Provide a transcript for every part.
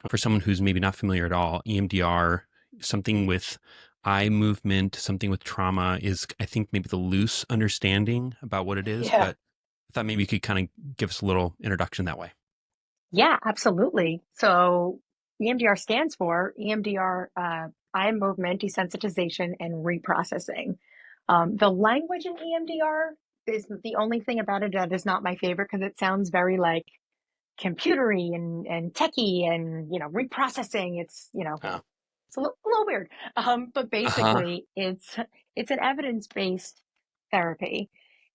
for someone who's maybe not familiar at all, EMDR, something with eye movement, something with trauma is, I think, maybe the loose understanding about what it is. Yeah. But I thought maybe you could kind of give us a little introduction that way. Yeah, absolutely. So EMDR stands for EMDR, eye movement desensitization and reprocessing. The language in EMDR is the only thing about it that is not my favorite because it sounds very like computery and techie and reprocessing. Uh, It's a little weird. But uh-huh. basically, it's an evidence-based therapy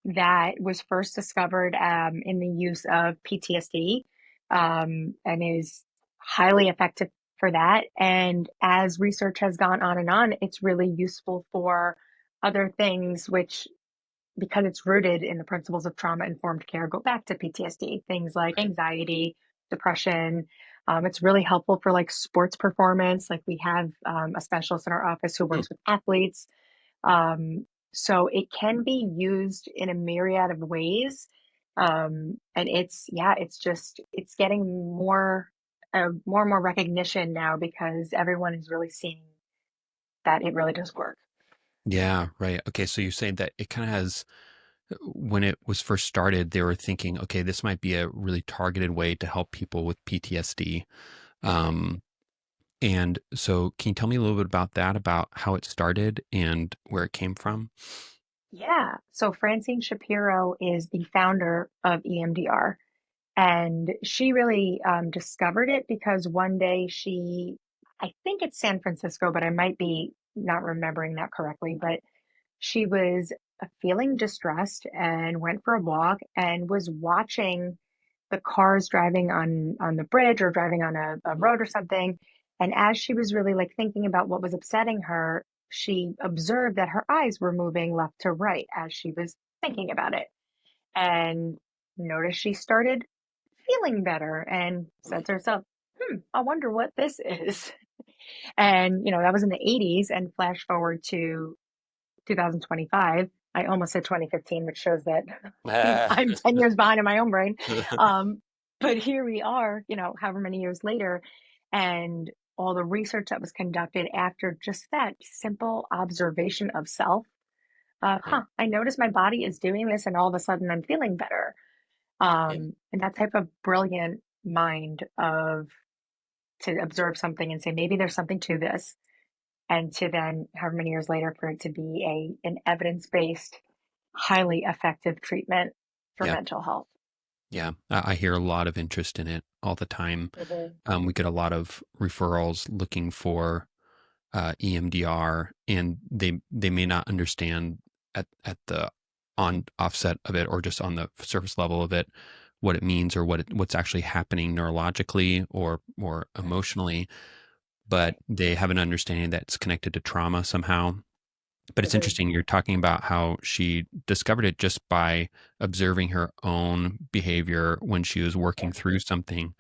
that was first discovered in the use of PTSD, and is highly effective for that. And as research has gone on, it's really useful for other things, which, because it's rooted in the principles of trauma-informed care, go back to PTSD, things like Right. anxiety, depression. It's really helpful for like sports performance. Like we have a specialist in our office who Hmm. works with athletes. So it can be used in a myriad of ways. And it's getting more and more recognition now because everyone is really seeing that it really does work. Yeah, right. Okay, so you're saying that it kind of has, when it was first started, they were thinking, okay, this might be a really targeted way to help people with PTSD. Mhm. Um, and so, can you tell me a little bit about that, about how it started and where it came from? Yeah. So Francine Shapiro is the founder of EMDR. And she really discovered it because one day I think it's San Francisco, but I might be not remembering that correctly, but she was feeling distressed and went for a walk and was watching the cars driving on the bridge or driving on a road or something. And as she was really like thinking about what was upsetting her, she observed that her eyes were moving left to right as she was thinking about it. And noticed she started feeling better and said to herself, I wonder what this is. And, that was in the 80s. And flash forward to 2025. I almost said 2015, which shows that I'm 10 years behind in my own brain. Um, but here we are, however many years later, and all the research that was conducted after just that simple observation of self. Right. I noticed my body is doing this, and all of a sudden I'm feeling better. Yeah. And that type of brilliant mind of to observe something and say, maybe there's something to this. And to then, however many years later, for it to be an evidence-based, highly effective treatment for Yeah. mental health. Yeah. I hear a lot of interest in it all the time. Mhm. We get a lot of referrals looking for EMDR, and they may not understand at the on offset of it, or just on the surface level of it, what it means, or what's actually happening neurologically or Right, emotionally. But right. they have an understanding that it's connected to trauma somehow. But it's Mhm. interesting, you're talking about how she discovered it just by observing her own behavior when she was Yeah. working through something,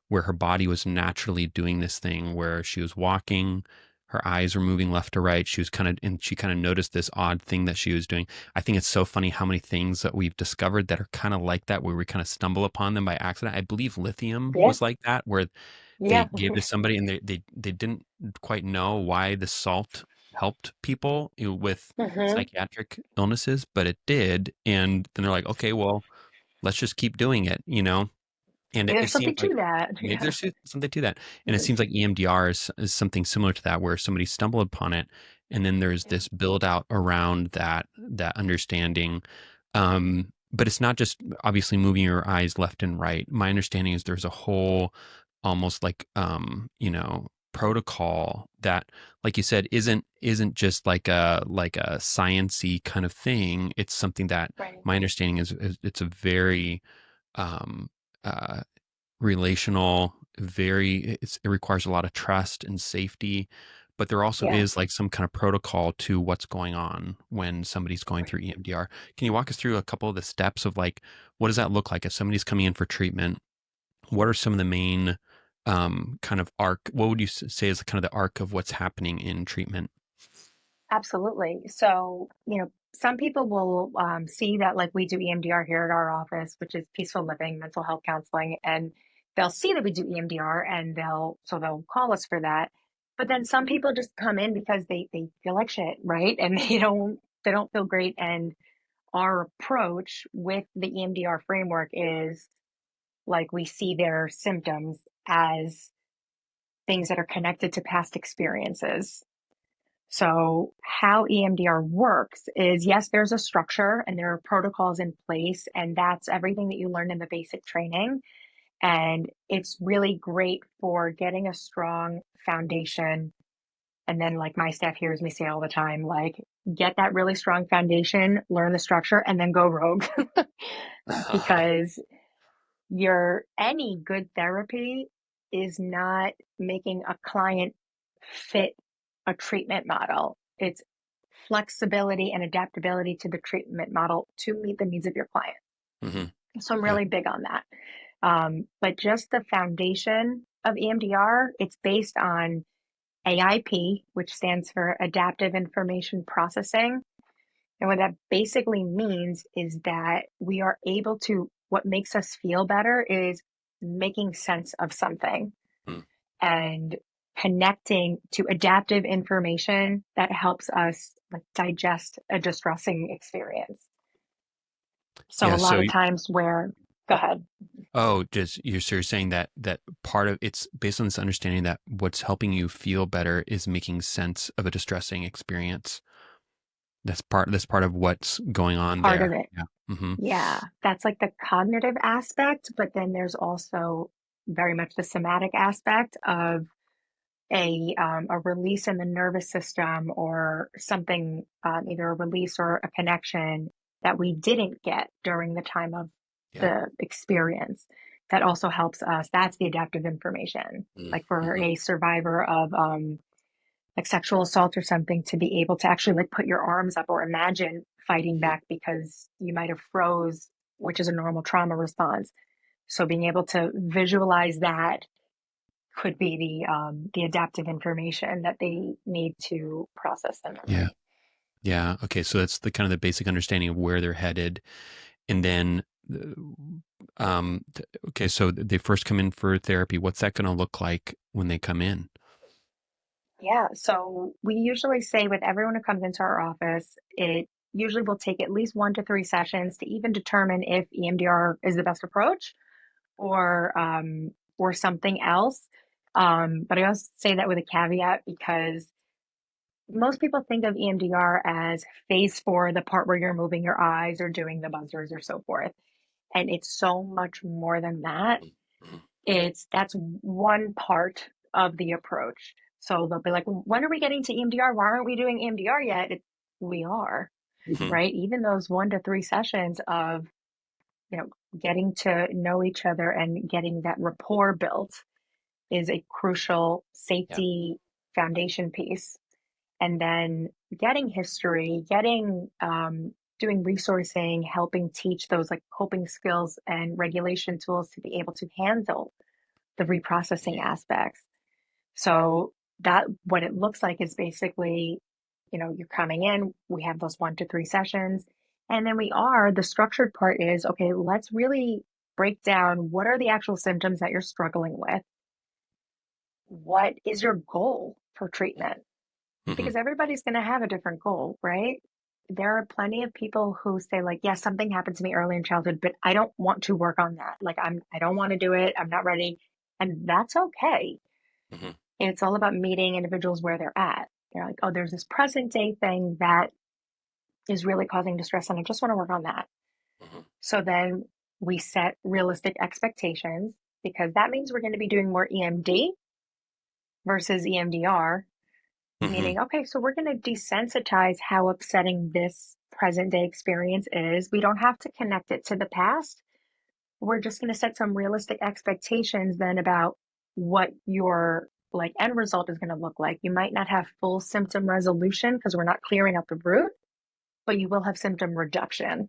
where her body was naturally doing this thing where she was walking, her eyes were moving left to right. She was kind of, and she kind of noticed this odd thing that she was doing. I think it's so funny how many things that we've discovered that are kind of like that, where we kind of stumble upon them by accident. I believe lithium Yeah. was like that, where they Yeah. gave to somebody and they didn't quite know why the salt helped people, with Hmm. psychiatric illnesses, but it did. And then they're like, okay, well, let's just keep doing it. And it, Maybe it there's seems something like to that. maybe Yeah. something to that. And it Mhm. seems like EMDR is something similar to that, where somebody stumbled upon it, and then there's Yeah. this build out around that understanding. But it's not just obviously moving your eyes left and right. My understanding is there's a whole, almost like, protocol that, like you said, isn't just like a sciency kind of thing. It's something that, Right. my understanding is it's a very um uh relational, it requires a lot of trust and safety, but there also Yeah. is like some kind of protocol to what's going on when somebody's going through Right. EMDR. Can you walk us through a couple of the steps of, like, what does that look like if somebody's coming in for treatment? What are some of the main kind of arc? What would you say is kind of the arc of what's happening in treatment? Absolutely. So, some people will see that like we do EMDR here at our office, which is peaceful living, mental health counseling, and they'll see that we do EMDR and they'll call us for that. But then some people just come in because they feel like shit, right? And they don't feel great. And our approach with the EMDR framework is like we see their symptoms as things that are connected to past experiences. So, how EMDR works is yes, there's a structure and there are protocols in place, and that's everything that you learn in the basic training. And it's really great for getting a strong foundation. And then, like my staff hears me say all the time, like, get that really strong foundation, learn the structure, and then go rogue. Because any good therapy is not making a client fit a treatment model. It's flexibility and adaptability to the treatment model to meet the needs of your client. Hmm. So I'm Yeah. really big on that. But just the foundation of EMDR, it's based on AIP, which stands for Adaptive Information Processing. And what that basically means is that we are able to, what makes us feel better is making sense of something Mm. and connecting to adaptive information that helps us like digest a distressing experience. So a Yeah. lot of times go ahead. Just so you're saying that part of it's based on this understanding that what's helping you feel better is making sense of a distressing experience. That's part of what's going on Part of there. it. Yeah. Hmm. Yeah, that's like the cognitive aspect, but then there's also very much the somatic aspect of a release in the nervous system or something, either a release or a connection that we didn't get during the time of Yeah. the experience. That also helps us. That's the adaptive information. Like for Mm-hmm. a survivor of like sexual assault or something, to be able to actually like put your arms up or imagine fighting back because you might have froze, which is a normal trauma response. So being able to visualize that could be the adaptive information that they need to process the Yeah. memory. Yeah. Okay. So that's the kind of the basic understanding of where they're headed. And then, okay. So they first come in for therapy. What's that going to look like when they come in? Yeah, so we usually say with everyone who comes into our office, it usually will take at least 1 to 3 sessions to even determine if EMDR is the best approach or something else. But I also say that with a caveat because most people think of EMDR as phase 4, the part where you're moving your eyes or doing the buzzers or so forth. And it's so much more than that. That's one part of the approach. So they'll be like, when are we getting to EMDR? Why aren't we doing EMDR yet? We are, Mm-hmm. right? Even those 1 to 3 sessions of, you know, getting to know each other and getting that rapport built is a crucial Yeah. safety foundation piece. And then getting history, doing resourcing, helping teach those like coping skills and regulation tools to be able to handle the reprocessing aspects. So that what it looks like is basically, you're coming in, we have those 1 to 3 sessions, and then the structured part is, okay, let's really break down what are the actual symptoms that you're struggling with. What is your goal for treatment? Mm-hmm. Because everybody's going to have a different goal, right? There are plenty of people who say like, yes, something happened to me early in childhood, but I don't want to work on that. Like I don't want to do it. I'm not ready. And that's okay. Mm-hmm. It's all about meeting individuals where they're at. They're like, oh, there's this present day thing that is really causing distress, and I just want to work on that. Mm-hmm. So then we set realistic expectations because that means we're going to be doing more EMD versus EMDR, Mm-hmm. meaning, okay, so we're going to desensitize how upsetting this present day experience is. We don't have to connect it to the past. We're just going to set some realistic expectations then about what your like end result is going to look like. You might not have full symptom resolution because we're not clearing up the root, but you will have symptom reduction.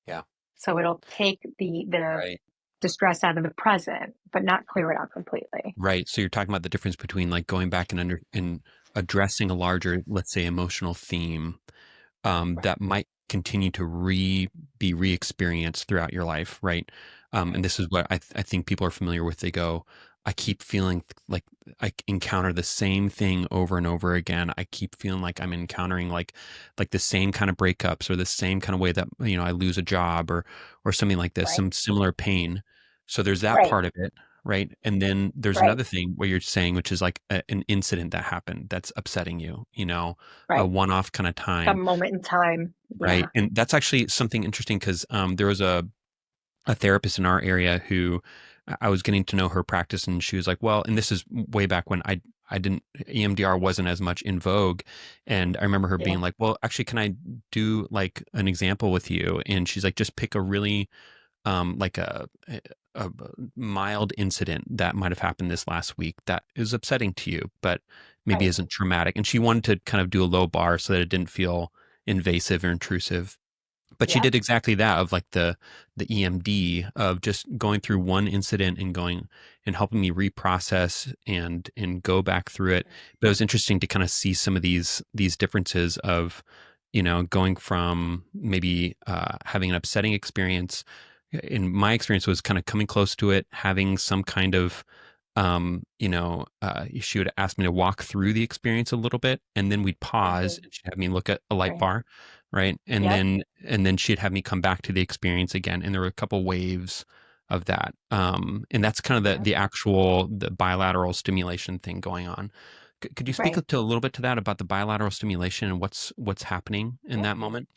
Yeah. So it'll take the Right. distress out of the present, but not clear it out completely. Right. So you're talking about the difference between like going back and addressing a larger, let's say, emotional theme Right. that might continue to be re-experienced throughout your life, right? And Right. this is what I think people are familiar with. They go, I keep feeling like I encounter the same thing over and over again. I keep feeling like I'm encountering like the same kind of breakups or the same kind of way that, I lose a job or something like this, Right. some similar pain. So there's that Right. part of it, right? And then there's Right. another thing what you're saying, which is like an incident that happened that's upsetting you, a Right. one-off kind of A time, moment in time. right? Yeah. And that's actually something interesting because there was a therapist in our area who I was getting to know her practice, and she was like, "Well," and this is way back when I didn't EMDR wasn't as much in vogue, and I remember her Yeah. being like, "Well, actually, can I do like an example with you?" And she's like, "Just pick a really like a mild incident that might have happened this last week that is upsetting to you, but maybe Right. isn't traumatic." And she wanted to kind of do a low bar so that it didn't feel invasive or intrusive. But she Yeah. did exactly that of like the EMD of just going through one incident and going and helping me reprocess and go back through it. But it was interesting to kind of see some of these differences of, going from maybe having an upsetting experience. In my experience was kind of coming close to it, having some kind of she would ask me to walk through the experience a little bit, and then we'd pause, Hmm. and she'd have me look at a light Right. bar, right? And Yep. then she'd have me come back to the experience again, and there were a couple waves of that. And that's kind of the Yep. the bilateral stimulation thing going on. Could you speak Right. to a little bit to that about the bilateral stimulation and what's happening in Yeah. that moment?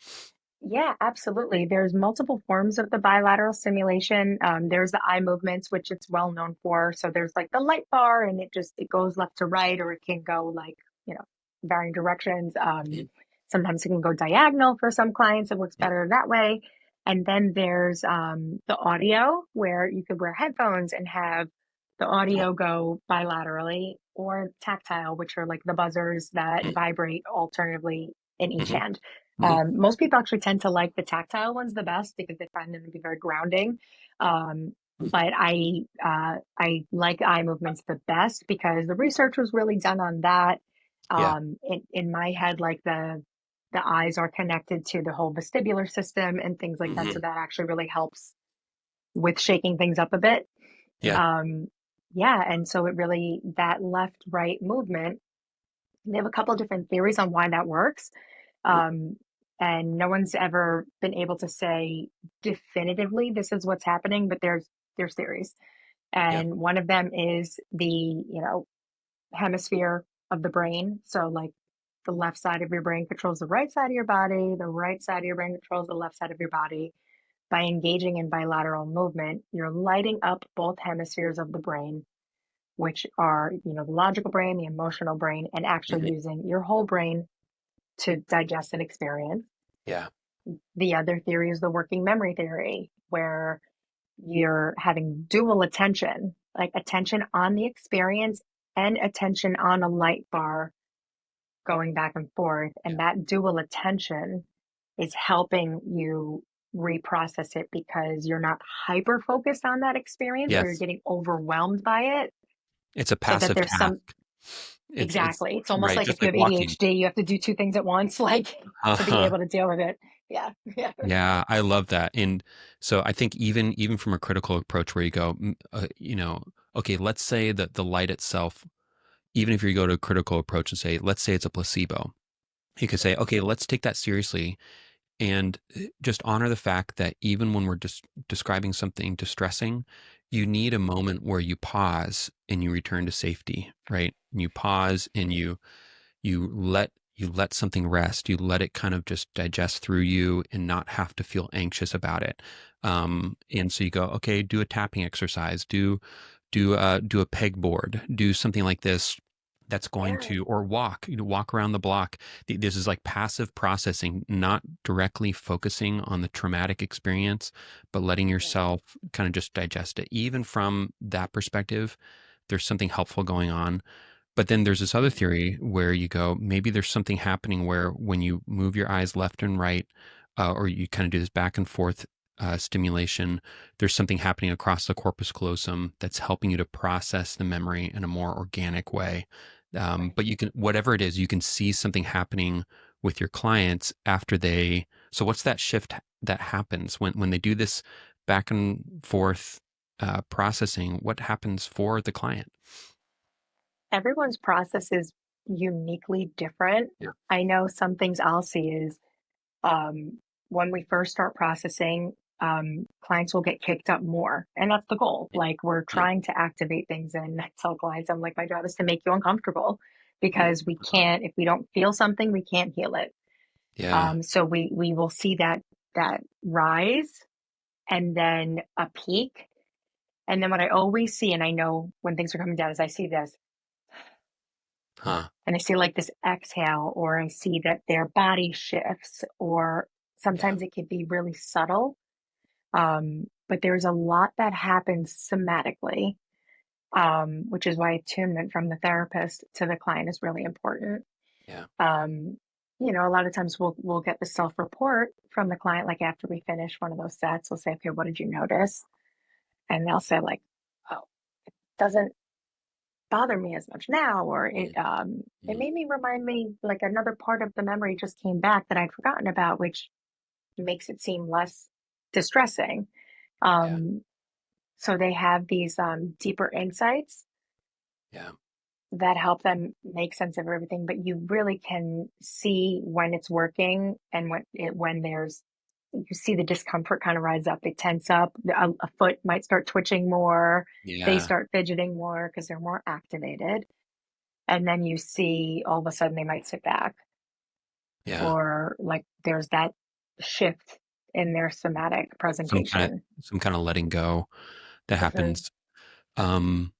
Yeah, absolutely. There's multiple forms of the bilateral stimulation. There's the eye movements, which it's well known for. So there's like the light bar, and it goes left to right, or it can go like, you know, varying directions. Mhm. Sometimes it can go diagonal for some clients. It works Yeah. better that way. And then there's the audio, where you could wear headphones and have the Oh. audio go bilaterally, or tactile, which are like the buzzers that Mm. vibrate alternatively in each Mhm. hand. Mhm. Most people actually tend to like the tactile ones the best because they find them to be very grounding. But I like eye movements the best because the research was really done on that. Yeah. In my head, like the eyes are connected to the whole vestibular system and things like that, so Mhm. that actually really helps with shaking things up a bit. Yeah. Um, yeah, and so it really, that left right movement, they have a couple of different theories on why that works. Mm. Um, and no one's ever been able to say definitively this is what's happening, but there's theories. Yeah. And one of them is the, hemisphere of the brain. So like the left side of your brain controls the right side of your body, the right side of your brain controls the left side of your body. By engaging in bilateral movement, you're lighting up both hemispheres of the brain, which are, the logical brain, the emotional brain, and actually Mhm. using your whole brain to digest an experience. Yeah. The other theory is the working memory theory, where you're having dual attention, like attention on the experience and attention on a light bar going back and forth. Yeah. And that dual attention is helping you reprocess it because you're not hyper focused on that experience or you're Yes. getting overwhelmed by it. It's a So that passive there's task. some, It's exactly. It's almost right, like just if you like have walking. ADHD, you have to do two things at once, like to be Uh-huh. able to deal with it. Yeah. Yeah. Yeah, I love that. And so I think even from a critical approach where you go, okay, let's say that the light itself, even if you go to a critical approach and say, let's say it's a placebo, you could say, okay, let's take that seriously and just honor the fact that even when we're just describing something distressing, you need a moment where you pause and you return to safety, right? And you pause and you let something rest. You let it kind of just digest through you and not have to feel anxious about it. And so you go, okay, do a tapping exercise, do a pegboard, do something like this that's going Yeah. to, or walk around the block. This is like passive processing, not directly focusing on the traumatic experience, but letting Right. yourself kind of just digest it. Even from that perspective, there's something helpful going on. But then there's this other Mhm. theory where you go, maybe there's something happening where when you move your eyes left and right, or you kind of do this back and forth stimulation, there's something happening across the corpus callosum that's helping you to process the memory in a more organic way. Right. But you can, whatever it is, you can see something happening with your clients after they. So what's that shift that happens when they do this back and forth processing, what happens for the client? Everyone's process is uniquely different. Yeah. I know some things I'll see is um, when we first start processing, clients will get kicked up more. And that's the goal. Like we're Yeah. trying to activate things. And I tell clients, I'm like, my job is to make you uncomfortable Mm. because we can't, if we don't feel something, we can't heal it. Yeah. So we will see that rise and then a peak. And then what I always see, and I know when things are coming down, is I see this Huh. and I see like this exhale, or I see that their body shifts, or Yeah. sometimes it can be really subtle. But there's a lot that happens somatically, which is why attunement from the therapist to the client is really important. Yeah. Um, a lot of times we'll get the self-report from the client, like after we finish one of those sets, we'll say, okay, what did you notice? And they'll say like, oh, it doesn't bother me as much now, or it Mm. it Mm. made me remind me like another part of the memory just came back that I'd forgotten about, which makes it seem less distressing. Yeah. Um, so they have these deeper insights Yeah. that help them make sense of everything, but you really can see when it's working and when there's you see the discomfort kind of rise up, they tense up, a foot might start twitching more, they Yeah. start fidgeting more because they're more activated. And then you see all of a sudden they might sit back, Yeah. or like there's that shift in their somatic Some kind of presentation. letting go that Hmm. happens. Um,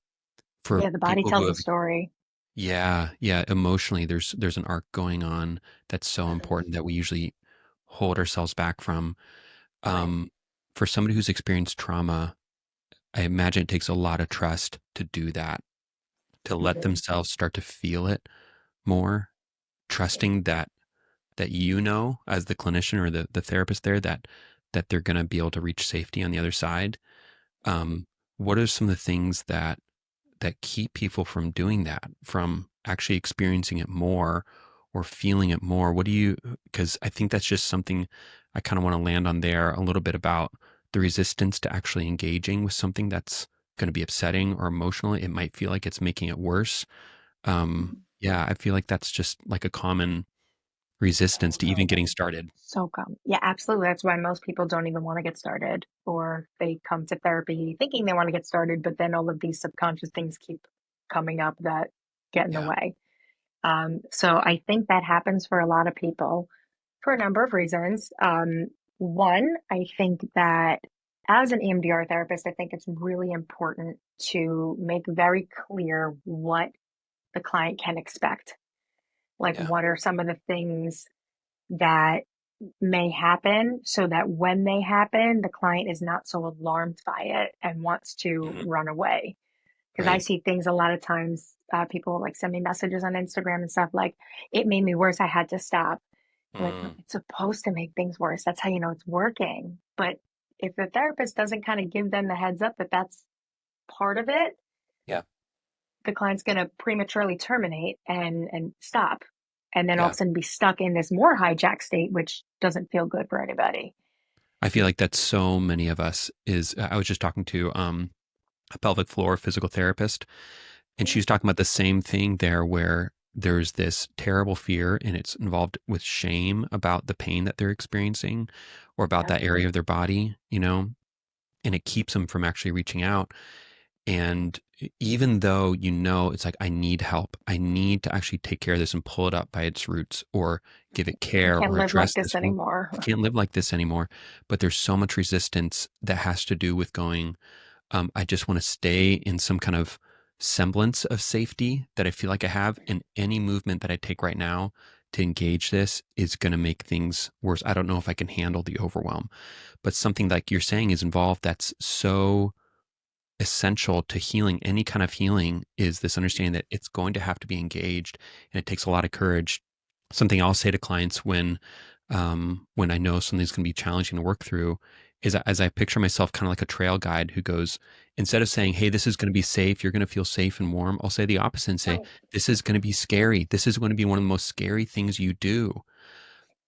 for Yeah, the body people who tells a have, story. yeah, yeah, emotionally, there's an arc going on that's so Hmm. important that we usually hold ourselves back from. Right. Um, for somebody who's experienced trauma, I imagine it takes a lot of trust to do that, to let Hmm. themselves start to feel it more, trusting that you know as the clinician or the therapist there that they're going to be able to reach safety on the other side. Um, what are some of the things that keep people from doing that, from actually experiencing it more or feeling it more? What do you, because I think that's just something I kind of want to land on there a little bit about the resistance to actually engaging with something that's going to be upsetting or emotional. It might feel like it's making it worse. Yeah, I feel like that's just like a common resistance So to even getting common. started. So common. Yeah, absolutely. That's why most people don't even want to get started, or they come to therapy thinking they want to get started, but then all of these subconscious things keep coming up that get in the Yeah, way. So I think that happens for a lot of people for a number of reasons. One, I think that as an EMDR therapist, I think it's really important to make very clear what the client can expect. Like, yeah, what are some of the things that may happen so that when they happen, the client is not so alarmed by it and wants to mhm, run away. Because I right. see things a lot of times, people like send me messages on Instagram and stuff like, it made me worse. I had to stop. Like, but Mm, it's supposed to make things worse. That's how you know it's working. But if the therapist doesn't kind of give them the heads up that that's part of it, yeah, the client's going to prematurely terminate and stop, and then all of yeah. a sudden be stuck in this more hijack state, which doesn't feel good for anybody. I feel like that's so many of us is I was just talking to a pelvic floor physical therapist, and she was talking about the same thing there where there's this terrible fear and it's involved with shame about the pain that they're experiencing or about Yep. that area of their body, and it keeps them from actually reaching out. And even though it's like, I need help, I need to actually take care of this and pull it up by its roots or give it I care can't or live like address this this. Well, anymore. I can't live like this anymore. But there's so much resistance that has to do with going, I just want to stay in some kind of semblance of safety that I feel like I have. And any movement that I take right now to engage this is going to make things worse. I don't know if I can handle the overwhelm. But something like you're saying is involved that's so essential to healing. Any kind of healing is this understanding that it's going to have to be engaged, and it takes a lot of courage. Something I'll say to clients when I know something's going to be challenging to work through is, as I picture myself kind of like a trail guide who goes, instead of saying, "Hey, this is going to be safe, you're going to feel safe and warm," I'll say the opposite and say, Right. "This is going to be scary. This is going to be one of the most scary things you do."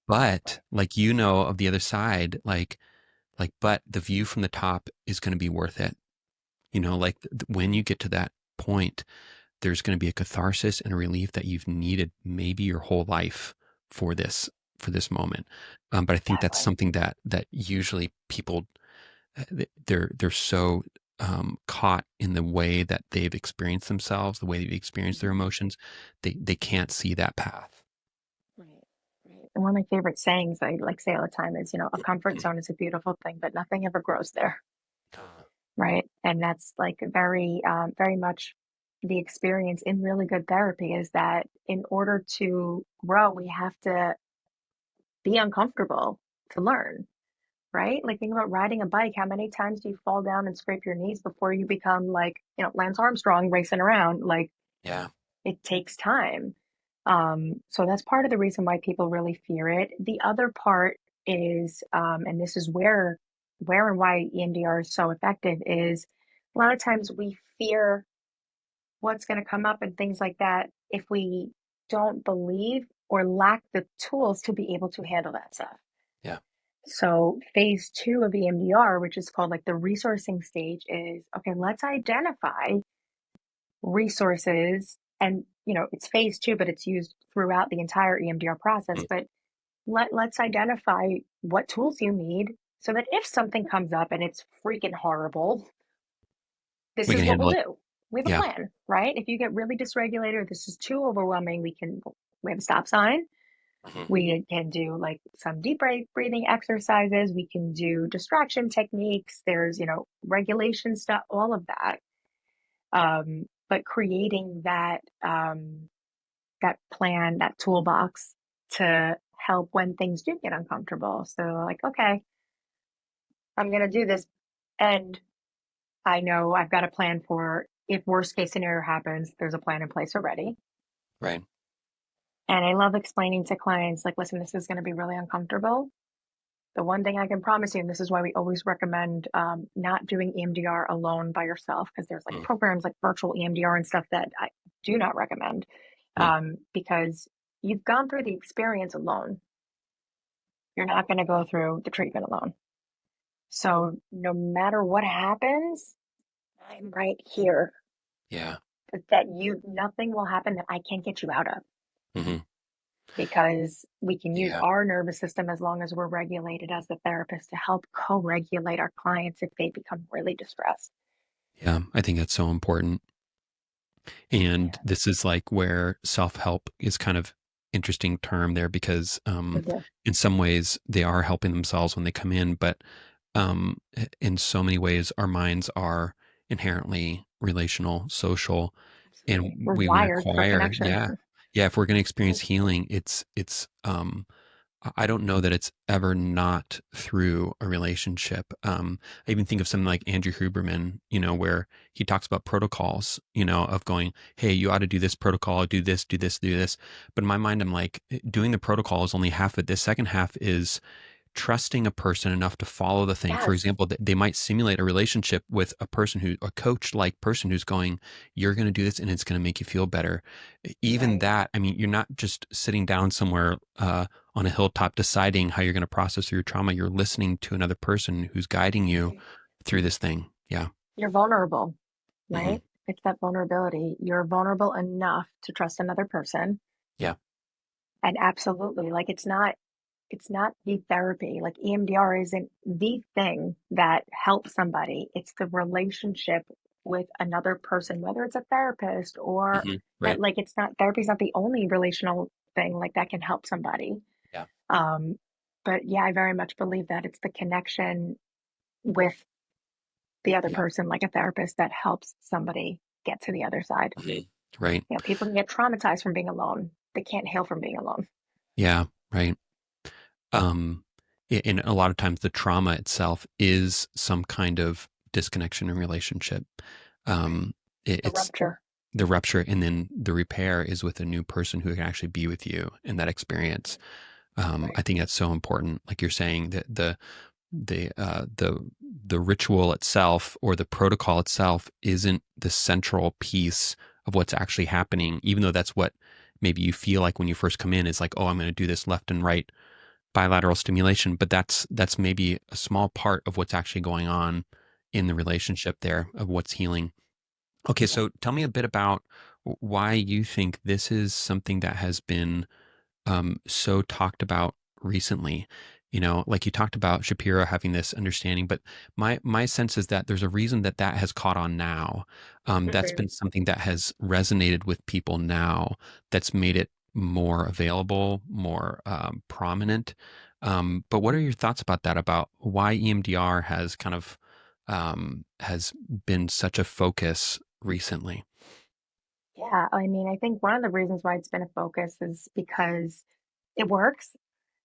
But like, of the other side, like like, but the view from the top is going to be worth it. Like when you get to that point, there's going to be a catharsis and a relief that you've needed maybe your whole life for this moment. But I think that's Exactly. something that usually people, they're so caught in the way that they've experienced themselves, the way they've experienced their Mhm. emotions, they can't see that path. Right. Right. And one of my favorite sayings I like say all the time is, a comfort zone is a beautiful thing, but nothing ever grows there. Right. And that's like very much the experience in really good therapy is that in order to grow, we have to be uncomfortable to learn. Right? Like think about riding a bike. How many times do you fall down and scrape your knees before you become like, Lance Armstrong racing around? Like Yeah. it takes time. So that's part of the reason why people really fear it. The other part is, and this is where and why EMDR is so effective is a lot of times we fear what's going to come up and things like that if we don't believe or lack the tools to be able to handle that stuff. Yeah. So phase two of EMDR, which is called like the resourcing stage, is okay, let's identify resources and it's phase two, but it's used throughout the entire EMDR process. Mm. But let's identify what tools you need so that if something comes up and it's freaking horrible, this We can is what we'll handle it. do. We have a Yeah. plan, right? If you get really dysregulated or this is too overwhelming, we have a stop sign. Mhm. We can do like some deep breathing exercises. We can do distraction techniques. There's, regulation stuff, all of that. But creating that plan, that toolbox to help when things do get uncomfortable. So like, okay, I'm gonna do this, and I know I've got a plan for if worst case scenario happens. There's a plan in place already. Right. And I love explaining to clients, like, listen, this is going to be really uncomfortable. The one thing I can promise you, and this is why we always recommend not doing EMDR alone by yourself, because there's like Mm. programs like virtual EMDR and stuff that I do not recommend Yeah. because you've gone through the experience alone. You're not going to go through the treatment alone. So no matter what happens, I'm right here. Yeah. Nothing will happen that I can't get you out of Hmm. because we can use Yeah. our nervous system as long as we're regulated as the therapist to help co-regulate our clients if they become really distressed. Yeah. I think that's so important. And Yeah. this is like where self-help is kind of interesting term there because Is it? in some ways they are helping themselves when they come in, but in so many ways our minds are inherently relational, social, Absolutely. and We're we wired for require, connection. yeah, yeah. If we're going to experience healing, it's I don't know that it's ever not through a relationship. I even think of something like Andrew Huberman, where he talks about protocols, of going, hey, you ought to do this protocol, do this, do this, do this. But in my mind, I'm like, doing the protocol is only half of it. The second half is trusting a person enough to follow the thing. For Yes. example, they might simulate a relationship with a coach like person who's going, you're going to do this and it's going to make you feel better. Even Right. that, I mean, you're not just sitting down somewhere on a hilltop deciding how you're going to process your trauma. You're listening to another person who's guiding you Right. through this thing. Yeah. You're vulnerable, Hmm. right? It's that vulnerability. You're vulnerable enough to trust another person. Yeah. And absolutely, like it's not the therapy. Like EMDR isn't the thing that helps somebody. It's the relationship with another person, whether it's a therapist or Hmm. that Right. like it's not therapy's not the only relational thing like that can help somebody. Yeah. Um, but yeah, I very much believe that it's the connection with the other Yeah. person, like a therapist, that helps somebody get to the other side. Mhm. Right. People can get traumatized from being alone. They can't heal from being alone. Yeah. Right. um and a lot of times the trauma itself is some kind of disconnection in relationship. Right. um The it's rupture. the rupture, and then the repair is with a new person who can actually be with you in that experience. I Right. think that's so important, like you're saying, that the ritual itself or the protocol itself isn't the central piece of what's actually happening, even though that's what maybe you feel like when you first come in is like, oh, I'm going to do this left and right bilateral stimulation, but that's maybe a small part of what's actually going on in the relationship there of what's healing. Okay, Yeah. so tell me a bit about why you think this is something that has been so talked about recently. You know, like you talked about Shapiro having this understanding, but my sense is that there's a reason that that has caught on now. That's Mhm. been something that has resonated with people now. That's made it more available, more prominent. But what are your thoughts about that? About why EMDR has kind of has been such a focus recently? Yeah, I mean, I think one of the reasons why it's been a focus is because it works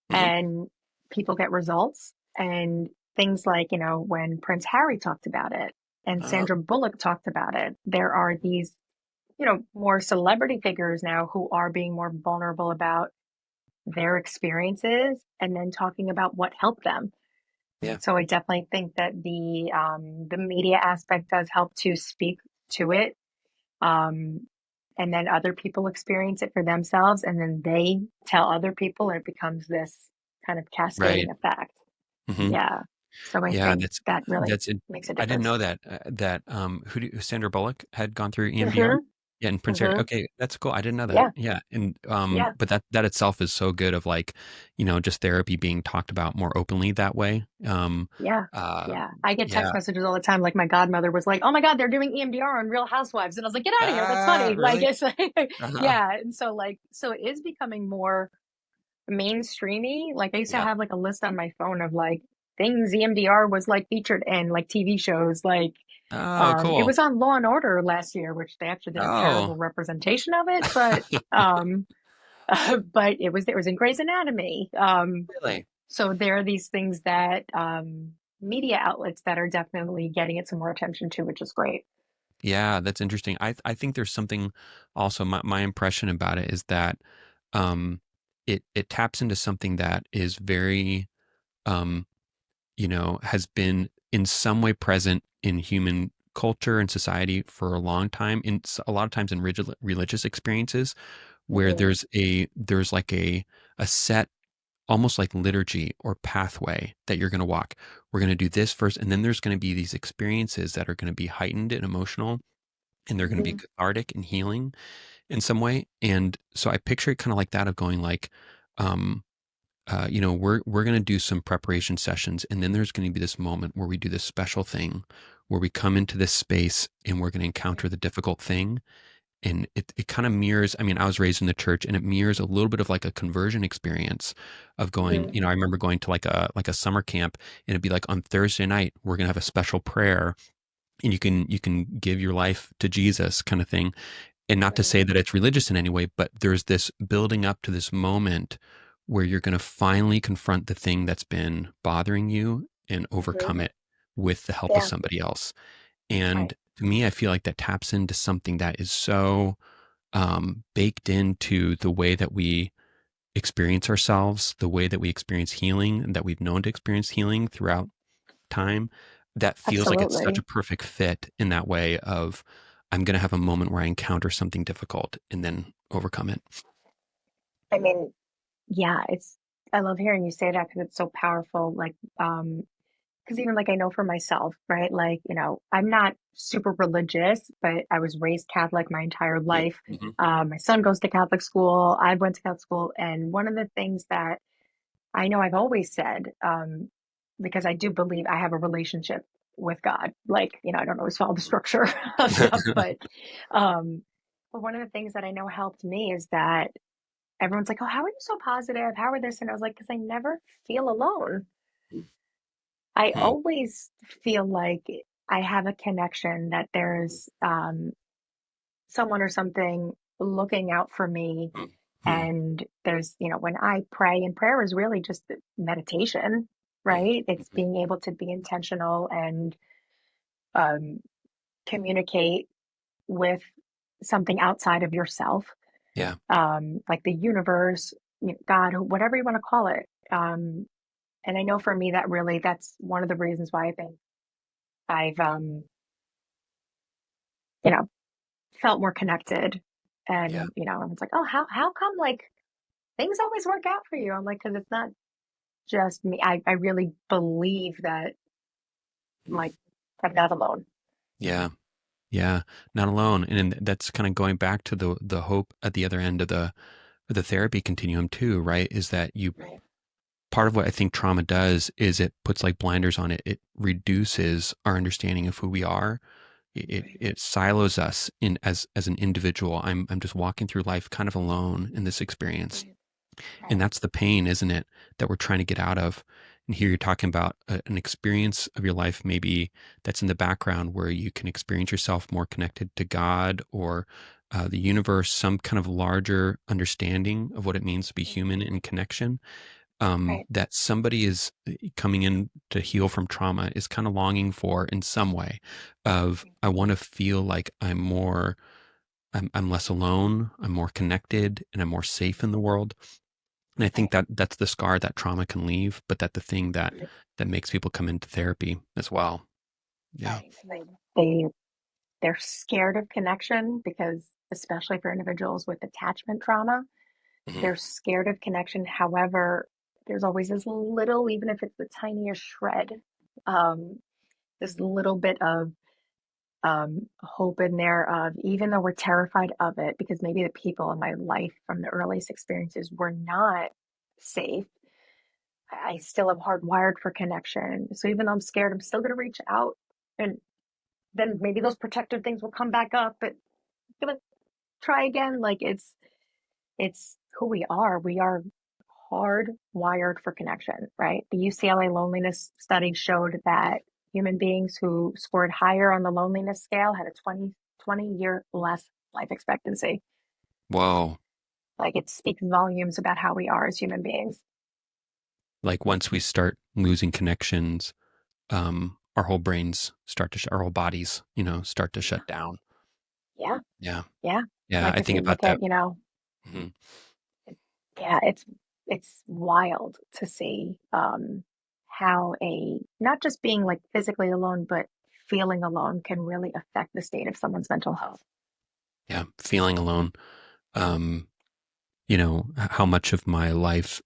Hmm. and people get results. And things like, when Prince Harry talked about it and Uh, Sandra Bullock talked about it, there are these, more celebrity figures now who are being more vulnerable about their experiences and then talking about what helped them. yeah, So I definitely think that the media aspect does help to speak to it. Um, and then other people experience it for themselves, and then they tell other people, and it becomes this kind of right. cascading effect. Hmm. Yeah. So I Yeah, think that really that's it. makes a I didn't difference. know that Sandra Bullock had gone through EMDR? Hmm. Yeah, and Prince Harry. Hmm. Okay, that's cool. I didn't know that. Yeah. Yeah, and Yeah. but that itself is so good of like, just therapy being talked about more openly that way. Yeah. Uh, Yeah. I get yeah. text messages all the time. Like my godmother was like, "Oh my God, they're doing EMDR on Real Housewives." And I was like, "Get out of here. That's funny." Like Really? it's like, Uh-huh. yeah. And so so it is becoming more mainstreamy. Like I used to Yeah. have like a list on my phone of like things EMDR was like featured in like TV shows. Like Oh, it cool. was on Law and Order last year, which they actually did a Oh, terrible representation of it, but um but it was in Grey's Anatomy. really? So there are these things that media outlets that are definitely getting it some more attention to, which is great. Yeah, that's interesting. I think there's something also my impression about it is that um it taps into something that is very um has been in some way present in human culture and society for a long time in a lot of times in religious experiences where Hmm. there's like a set almost like liturgy or pathway that you're going to walk. We're going to do this first and then there's going to be these experiences that are going to be heightened and emotional and they're going to be Hmm. cathartic and healing in some way. And so I picture it kind of like that of going like, um, we're going to do some preparation sessions, and then there's going to be this moment where we do this special thing, where we come into this space and we're going to encounter the difficult thing, and it kind of mirrors. I mean, I was raised in the church, and it mirrors a little bit of like a conversion experience of going. Hmm. I remember going to like a summer camp, and it'd be like on Thursday night we're going to have a special prayer, and you can give your life to Jesus, kind of thing and not to say that it's religious in any way, but there's this building up to this moment where you're going to finally confront the thing that's been bothering you and Hmm. overcome it with the help of Yeah. somebody else. Right. And to me, I feel like that taps into something that is so baked into the way that we experience ourselves, the way that we experience healing, and that we've known to experience healing throughout time. That feels like it's such a Absolutely. perfect fit in that way of I'm going to have a moment where I encounter something difficult and then overcome it. I mean, yeah, I love hearing you say that because it's so powerful. Like, because even like I know for myself, right? Like, I'm not super religious, but I was raised Catholic my entire Yeah. life. Hmm. My son goes to Catholic school. I went to Catholic school. And one of the things that I know I've always said, because I do believe I have a relationship with God. Like, I don't always follow the structure of stuff, um, but one of the things that I know helped me is that everyone's like, "Oh, how are you so positive? How are this?" And I was like, "Because I never feel alone. I Hmm. always feel like I have a connection that there's someone or something looking out for me. Hmm. And there's, when I pray, and prayer is really just meditation, right? It's Hmm. being able to be intentional and um, communicate with something outside of yourself, Yeah. like the universe, God, whatever you want to call it. And I know for me that really that's one of the reasons why I think I've you know felt more connected. Yeah. And it's like, oh, how come like things always work out for you? I'm like, because it's not. just me. I really believe that, like, I'm not alone. Yeah. Yeah. Not alone. And that's kind of going back to the hope at the other end of the therapy continuum too, right? Is that you Right, part of what I think trauma does is it puts like blinders on it. It reduces our understanding of who we are. right, It silos us in as an individual. I'm just walking through life kind of alone in this experience. right, And right, that's the pain, isn't it, that we're trying to get out of. And here you're talking about an experience of your life, maybe that's in the background where you can experience yourself more connected to God or the universe, some kind of larger understanding of what it means to be human in connection. right. That somebody is coming in to heal from trauma is kind of longing for in some way of, I want to feel like I'm less alone, I'm more connected, and I'm more safe in the world. And I think Right. that that's the scar that trauma can leave, but that the thing Right. that makes people come into therapy as well. Yeah. Right. They they're scared of connection because, especially for individuals with attachment trauma, Hmm. they're scared of connection. However, there's always this little, even if it's the tiniest shred, um, this little bit of hope in there of, even though we're terrified of it, because maybe the people in my life from the earliest experiences were not safe, I still am hardwired for connection. So even though I'm scared, I'm still going to reach out. And then maybe those protective things will come back up, but I'm going to try again. Like, it's who we are. We are hardwired for connection, right? The UCLA loneliness study showed that human beings who scored higher on the loneliness scale had a 20 year less life expectancy. Whoa. Like, it speaks volumes about how we are as human beings. Like once we start losing connections, our whole brains our whole bodies, start to Yeah. shut down. Yeah. Yeah. Yeah. Yeah. Like, I if think you about look that. at, Mhm. yeah, it's wild to see how a not just being like physically alone, but feeling alone can really affect the state of someone's mental health. Yeah. Feeling alone. Um, how much of my life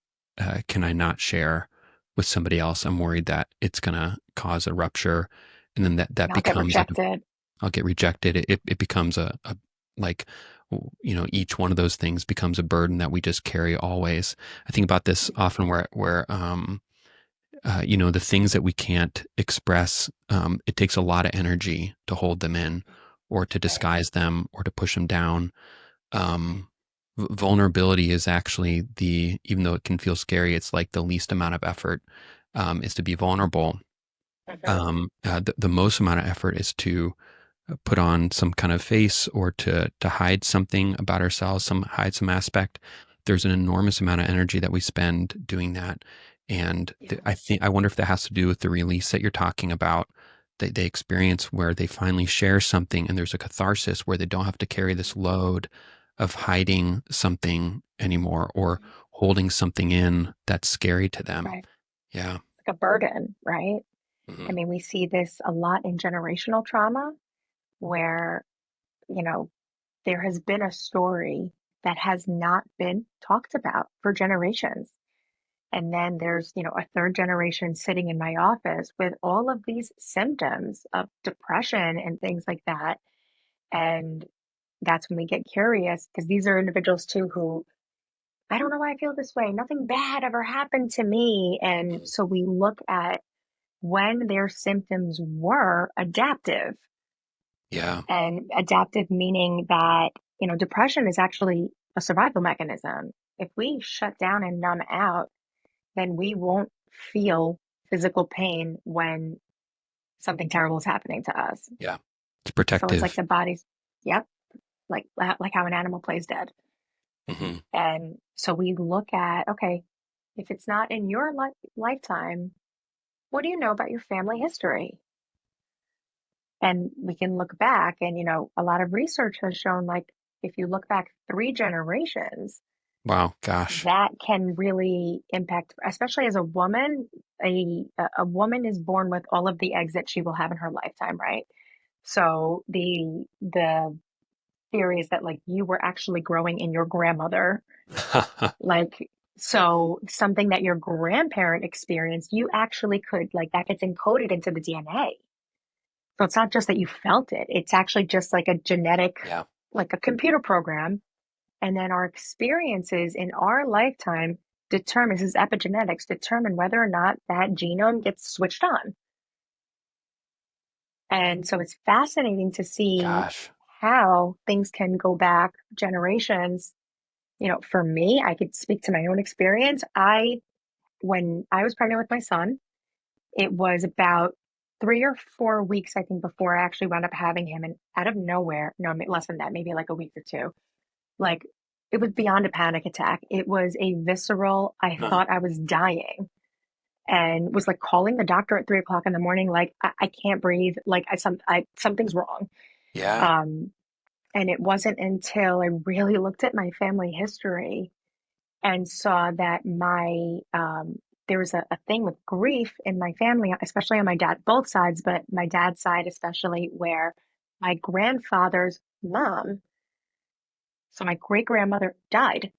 can I not share with somebody else? I'm worried that it's going to cause a rupture. And then that And I'll get becomes like rejected. I'll get rejected. It becomes like, each one of those things becomes a burden that we just carry always. I think about this often where the things that we can't express, it takes a lot of energy to hold them in or to Right, disguise them or to push them down. Um, Vulnerability is actually even though it can feel scary, it's like the least amount of effort, is to be vulnerable. hmm The most amount of effort is to put on some kind of face or to hide something about ourselves, hide some aspect. There's an enormous amount of energy that we spend doing that, and yeah, I wonder if that has to do with the release that you're talking about. They experience where they finally share something, and there's a catharsis where they don't have to carry this load of hiding something anymore or holding something in that's scary to them. right. Yeah. Like a burden, right? I Hmm. mean, we see this a lot in generational trauma where, you know, there has been a story that has not been talked about for generations. And then there's, a third generation sitting in my office with all of these symptoms of depression and things like that. And that's when we get curious, because these are individuals too who, I don't know why I feel this way. Nothing bad ever happened to me. And so we look at when their symptoms were adaptive, Yeah. and adaptive meaning that, depression is actually a survival mechanism. If we shut down and numb out, then we won't feel physical pain when something terrible is happening to us. Yeah. It's So it's like protective. the body's, yep, like how an animal plays dead. Hmm. And so we look at, okay, if it's not in your lifetime, what do you know about your family history? And we can look back, and a lot of research has shown, like, if you look back 3 generations, Wow. Gosh. that can really impact, especially as a woman. A woman is born with all of the eggs that she will have in her lifetime, right? So the theory is that, like, you were actually growing in your grandmother, like, So something that your grandparent experienced, you actually could, like, that gets encoded into the DNA. So it's not just that you felt it, it's actually just like a genetic, Yeah. like a computer program. And then our experiences in our lifetime determine, this is epigenetics, determine whether or not that genome gets switched on. And so it's fascinating to see Gosh. how things can go back generations. For me, I could speak to my own experience. When I was pregnant with my son, it was about 3 or 4 weeks, I think, before I actually wound up having him. And out of nowhere, no, less than that, maybe like a week or two, like it was beyond a panic attack. It was a visceral, I Huh. thought I was dying and was like calling the doctor at 3 o'clock in the morning, like, I can't breathe. Like something's wrong. Yeah. Um, and it wasn't until I really looked at my family history and saw that there was a thing with grief in my family, especially on my dad, both sides, but my dad's side especially, where my grandfather's mom, so my great grandmother, died.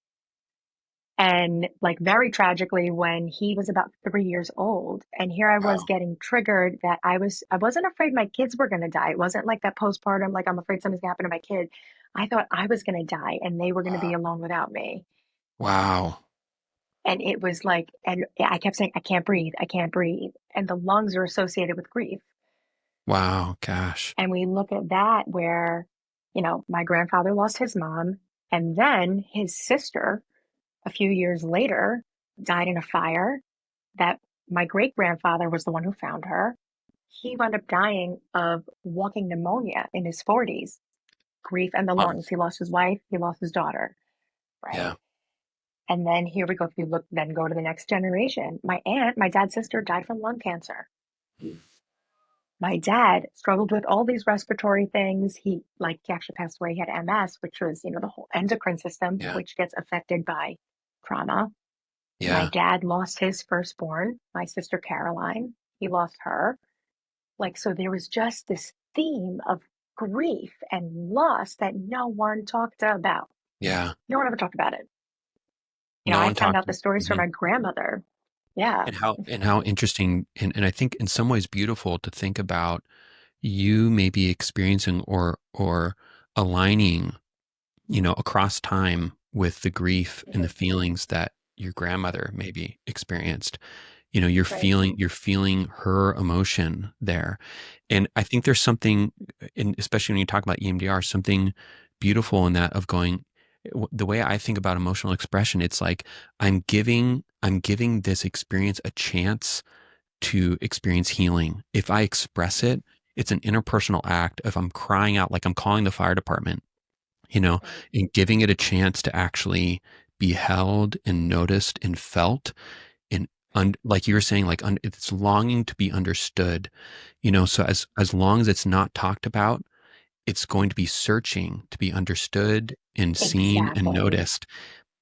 And like very tragically when he was about 3 years old. And here I was Wow. getting triggered that I wasn't afraid my kids were gonna die. It wasn't like that postpartum, like I'm afraid something's gonna happen to my kid. I thought I was gonna die and they were gonna be Wow. alone without me. Wow. And it was like, and I kept saying, I can't breathe, I can't breathe. And the lungs are associated with grief. Wow. Gosh. And we look at that where, my grandfather lost his mom, and then his sister, a few years later, died in a fire that my great grandfather was the one who found her. He wound up dying of walking pneumonia in his 40s, grief and the Huh. lungs. He lost his wife, he lost his daughter, right? Yeah. And then here we go. If you look, then go to the next generation. My aunt, my dad's sister, died from lung cancer. My dad struggled with all these respiratory things. He actually passed away. He had MS, which was, the whole endocrine system, Yeah. which gets affected by trauma. My Yeah. dad lost his firstborn, my sister Caroline. He lost her. Like, so there was just this theme of grief and loss that no one talked about. Yeah. No one ever talked about it. No I one found talked. out the stories from Mhm. my grandmother. Yeah. And how interesting, and I think in some ways beautiful to think about you maybe experiencing or aligning, across time with the grief and the Mhm. feelings that your grandmother maybe experienced. Right. You're feeling her emotion there. And I think there's something, and especially when you talk about EMDR, something beautiful in that of going, the way I think about emotional expression, it's like I'm giving this experience a chance to experience healing. If I express it, it's an interpersonal act. If I'm crying out, like I'm calling the fire department, you know, Right. and giving it a chance to actually be held and noticed and felt, and like you were saying, like it's longing to be understood, so as long as it's not talked about, it's going to be searching to be understood and seen and Exactly. noticed.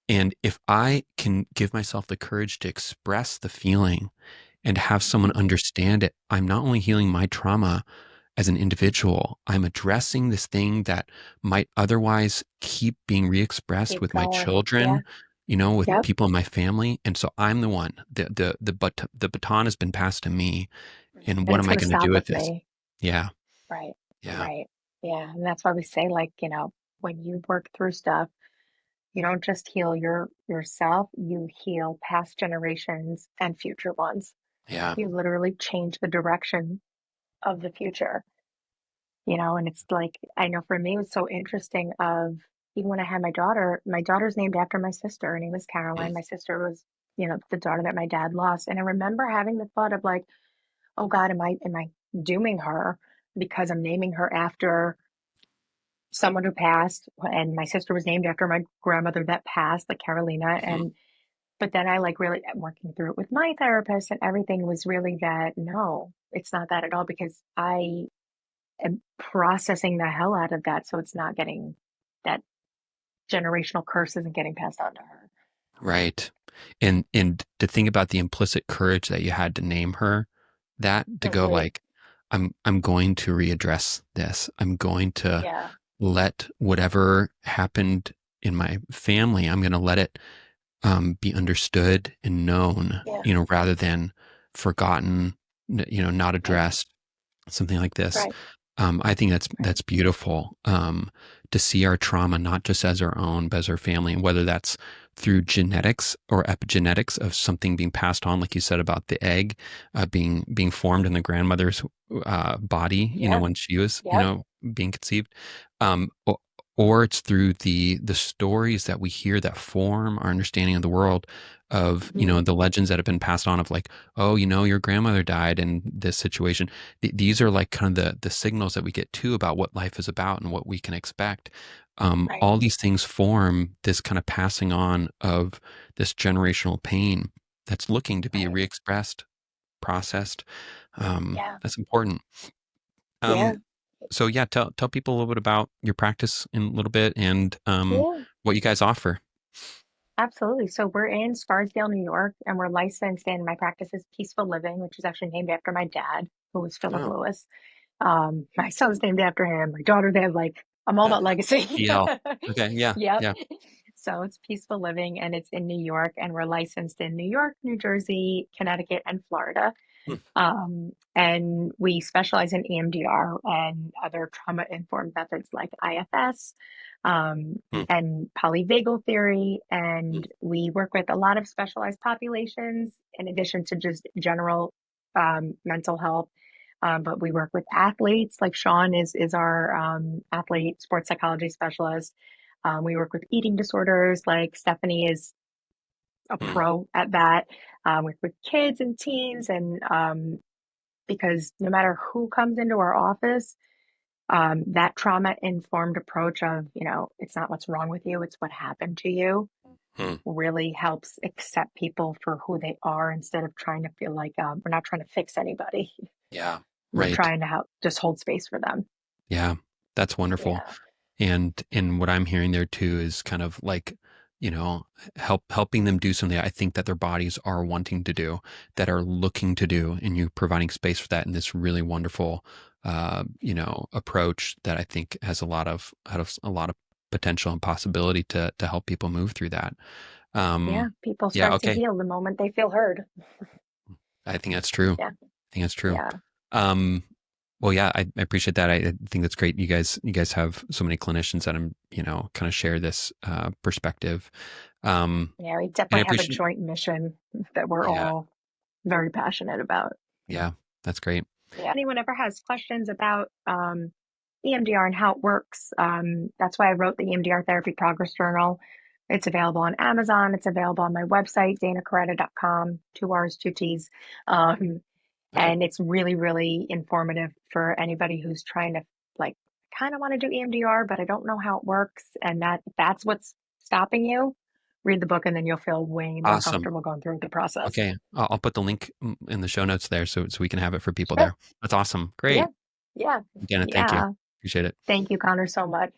And if I can give myself the courage to express the feeling and have someone Mhm. understand it, I'm not only healing my trauma as an individual, I'm addressing this thing that might otherwise keep being re-expressed Keep with my going. Yeah. children, with Yep. people in my family. And so I'm the one, the baton has been passed to me. And And what it's am I going to going to do stop with with this? me. Yeah. Right. Yeah. Right. Yeah. And that's why we say, like, when you work through stuff, you don't just heal yourself, you heal past generations and future ones. Yeah. You literally change the direction of the future, and it's like, I know for me, it was so interesting of even when I had my daughter's named after my sister. Her name was Mm. Caroline. My sister was, the daughter that my dad lost. And I remember having the thought of like, oh God, am I dooming her because I'm naming her after someone who passed? And my sister was named after my grandmother that passed, like Carolina. Mhm. But then I like really working through it with my therapist and everything was really that no, it's not that at all because I am processing the hell out of that. So it's not getting that generational curse isn't getting passed on to her. Right. And to think about the implicit courage that you had to name her, that to go Hmm. like, I'm going to readdress this. I'm going to Yeah. let whatever happened in my family, I'm going to let it be understood and known, Yeah. rather than forgotten, not Right. addressed, something like this. Right. I think that's Right. that's beautiful, to see our trauma not just as our own, but as our family, and whether that's through genetics or epigenetics of something being passed on, like you said about the egg being formed in the grandmother's body, Yeah. when she was, Yep. being conceived, or it's through the stories that we hear that form our understanding of the world, of Hmm. the legends that have been passed on of like, oh, your grandmother died in this situation. These are like kind of the signals that we get too about what life is about and what we can expect. Right. All these things form this kind of passing on of this generational pain that's looking to be Right. re-expressed, processed. Yeah. That's important. Yeah. Um, so yeah, tell people a little bit about your practice in a little bit, and Yeah. what you guys offer. Absolutely. So we're in Scarsdale, New York, and we're licensed in my practice is Peaceful Living, which is actually named after my dad, who was Philip Oh, Lewis. My son's named after him. My daughter, they have like, I'm all about legacy. PL. Okay, yeah, Yep. yeah. So it's Peaceful Living and it's in New York, and we're licensed in New York, New Jersey, Connecticut, and Florida. Hmm, And we specialize in EMDR and other trauma informed methods like IFS, hmm, and polyvagal theory. hmm, And we work with a lot of specialized populations in addition to just general mental health. But we work with athletes, like Sean is our athlete sports psychology specialist. We work with eating disorders, like Stephanie is a hmm. pro at that. With kids and teens, and because no matter who comes into our office, that trauma informed approach of, it's not what's wrong with you, it's what happened to you, Hmm. really helps accept people for who they are instead of trying to feel like we're not trying to fix anybody. Yeah, We're right. trying to help just hold space for them. Yeah, that's wonderful. Yeah. And what I'm hearing there too is kind of like, helping them do something I think that their bodies are wanting to do, that are looking to do, and you providing space for that in this really wonderful, approach that I think has a lot of potential and possibility to help people move through that. Yeah. People Yeah, start to okay. heal the moment they feel heard. I think that's true. Yeah. I think that's true. Yeah. Um, well, yeah, I appreciate that. I think that's great. You guys have so many clinicians that kind of share this perspective. Um, Yeah. We and I definitely have a appreciate, joint mission that we're yeah, all very passionate about. yeah, that's great. Yeah. Anyone ever has questions about EMDR and how it works, that's why I wrote the EMDR Therapy Progress Journal. It's available on Amazon. It's available on my website, danacarretta.com, two R's, two T's. Um, Okay, and it's really, really informative for anybody who's trying to like kind of want to do EMDR, but I don't know how it works. And that's what's stopping you. Read the book and then you'll feel way more awesome. comfortable going through the process. Okay, I'll put the link in the show notes there, so we can have it for people Sure. there. That's awesome. Yeah. Great, Yeah. Dana. Thank you. Yeah. Appreciate it. Thank you, Connor, so much.